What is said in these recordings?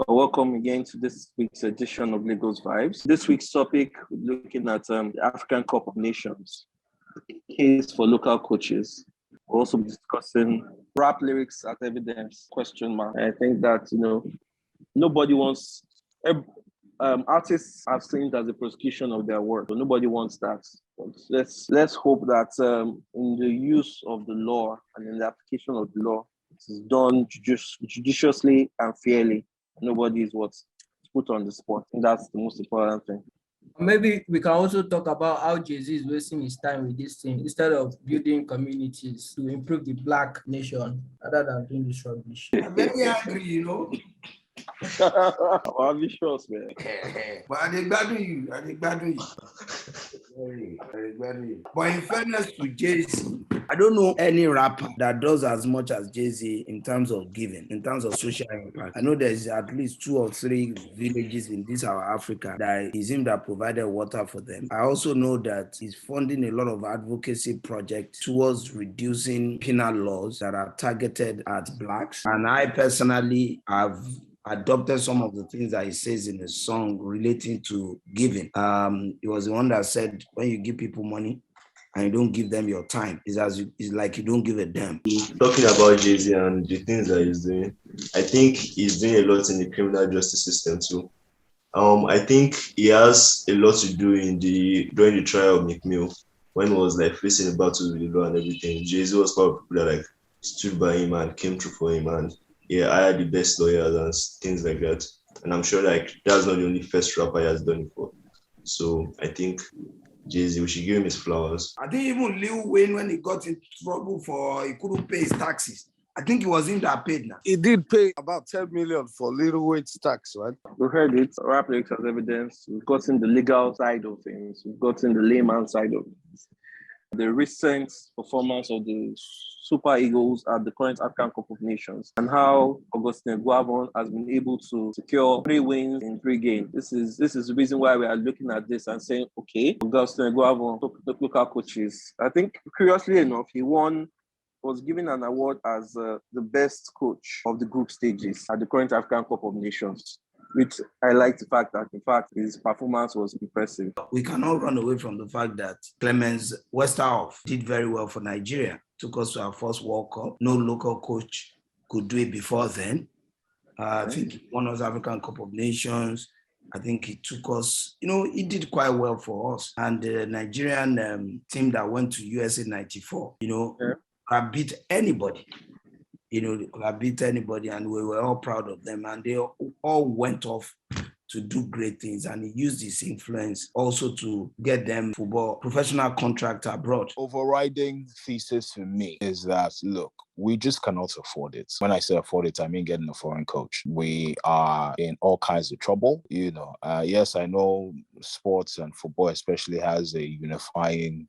Well, welcome again to this week's edition of Lagos Vibes. This week's topic, we're looking at the African Cup of Nations, case for local coaches. We'll also be discussing rap lyrics as evidence, question mark. I think that, nobody wants, artists have seen it as a prosecution of their work, but nobody wants that. But let's hope that in the use of the law and in the application of the law, it is done judiciously and fairly. Nobody is what's put on the spot. And that's the most important thing. Maybe we can also talk about how Jay-Z is wasting his time with this thing instead of building communities to improve the Black nation rather than doing this rubbish. I'm very angry, I'm vicious, man. But I dey gbadun you. Very. But in fairness to Jay-Z, I don't know any rapper that does as much as Jay-Z in terms of giving, in terms of social impact. I know there's at least 2 or 3 villages in this our Africa that is him that provided water for them. I also know that he's funding a lot of advocacy projects towards reducing penal laws that are targeted at Blacks. And I personally have adopted some of the things that he says in his song relating to giving. He was the one that said, when you give people money and you don't give them your time, it's like you don't give a damn. Talking about Jay-Z and the things that he's doing, I think he's doing a lot in the criminal justice system too. I think he has a lot to do during the trial of McMill, when he was like facing a battle with the law and everything. Jay-Z was part of people that like stood by him and came through for him, and I had the best lawyers and things like that. And I'm sure like that's not the only first rapper he has done it for. So I think Jay-Z, we should give him his flowers. I think even Lil Wayne, when he got in trouble he couldn't pay his taxes, I think it was him that paid now. He did pay about 10 million for Lil Wayne's tax, right? We heard it, rap lyrics as evidence. We've gotten the legal side of things. We've gotten the layman side of things. The recent performance of the Super Eagles at the current Afcon Cup of Nations, and how Augustine Guavon has been able to secure 3 wins in 3 games. This is the reason why we are looking at this and saying, okay, Augustine Guavon, local coaches. I think, curiously enough, he was given an award as the best coach of the group stages at the current Afcon Cup of Nations, which I like the fact that, in fact, his performance was impressive. We cannot run away from the fact that Clemens Westerhoff did very well for Nigeria, took us to our first World Cup. No local coach could do it before then. I think he won us African Cup of Nations. I think he took us, he did quite well for us. And the Nigerian team that went to USA 94, could beat anybody. Could have beat anybody, and we were all proud of them. And they all went off to do great things, and he used his influence also to get them professional contract abroad. Overriding thesis for me is that, look, we just cannot afford it. When I say afford it, I mean getting a foreign coach. We are in all kinds of trouble. Yes, I know sports and football especially has a unifying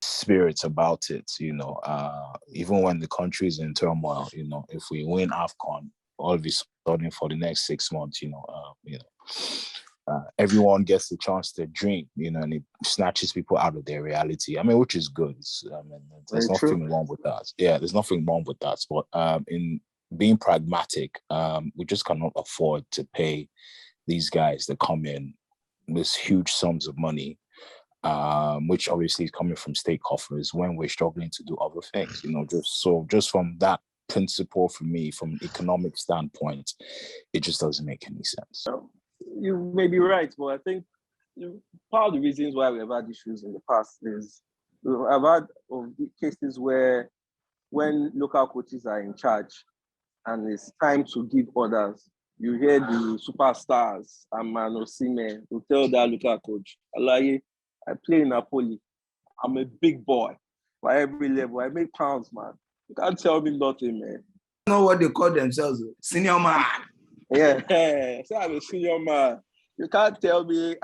spirit about it, even when the country is in turmoil, if we win Afcon, all of a sudden for the next 6 months, everyone gets the chance to dream, and it snatches people out of their reality. I mean, which is good. There's nothing wrong with that. Yeah, there's nothing wrong with that. But in being pragmatic, we just cannot afford to pay these guys that come in with huge sums of money, which obviously is coming from state coffers when we're struggling to do other things, just from that principle, for me, from an economic standpoint, it just doesn't make any sense. You may be right, but I think part of the reasons why we have had issues in the past is I've had cases where when local coaches are in charge and it's time to give orders, you hear the superstars, Amano Sime, who tell that local coach, Alaye, I play in Napoli. I'm a big boy by every level. I make pounds, man. You can't tell me nothing, man. You know what they call themselves? Senior man. Yeah. So I'm a senior man. You can't tell me,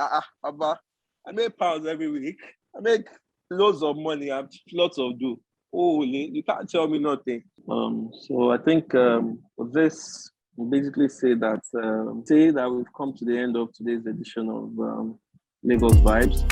Abba, I make pounds every week. I make loads of money. I have lots of do. Holy, you can't tell me nothing. So I think for this, we basically say that we've come to the end of today's edition of Lagos Vibes.